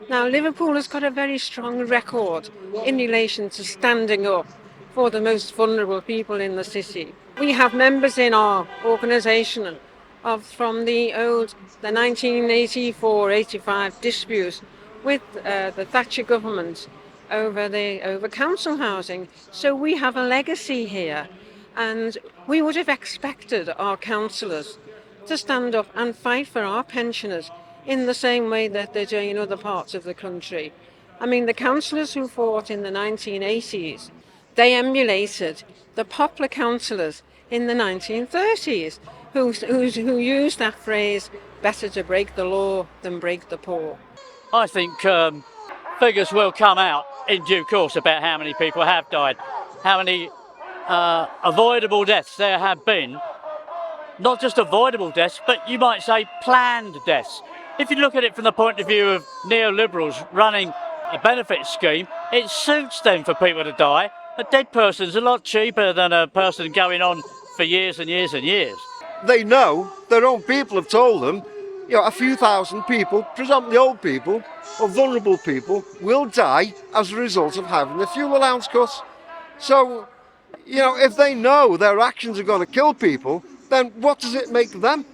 Now, Liverpool has got a very strong record in relation to standing up for the most vulnerable people in the city. We have members in our organisation from the 1984-85 dispute with the Thatcher government over council housing. So we have a legacy here, and we would have expected our councillors to stand up and fight for our pensioners in the same way that they do in other parts of the country. I mean, the councillors who fought in the 1980s, they emulated the Poplar councillors in the 1930s who used that phrase, better to break the law than break the poor. I think figures will come out in due course about how many people have died, how many avoidable deaths there have been. Not just avoidable deaths, but you might say planned deaths. If you look at it from the point of view of neoliberals running a benefit scheme, it suits them for people to die. A dead person's a lot cheaper than a person going on for years and years and years. They know, their own people have told them, a few thousand people, predominantly old people or vulnerable people, will die as a result of having the fuel allowance cut. So, if they know their actions are going to kill people, then what does it make them?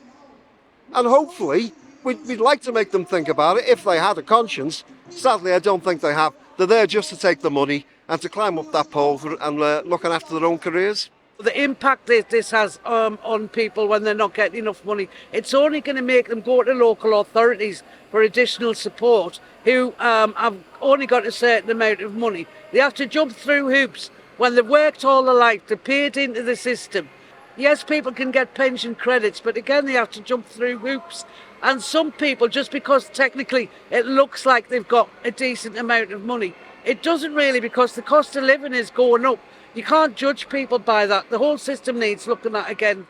And hopefully, we'd like to make them think about it if they had a conscience. Sadly, I don't think they have. They're there just to take the money and to climb up that pole and looking after their own careers. The impact that this has on people when they're not getting enough money, it's only going to make them go to local authorities for additional support who have only got a certain amount of money. They have to jump through hoops when they've worked all their life, they're paid into the system. Yes, people can get pension credits, but again, they have to jump through hoops. And some people, just because technically it looks like they've got a decent amount of money, it doesn't really, because the cost of living is going up. You can't judge people by that. The whole system needs looking at again.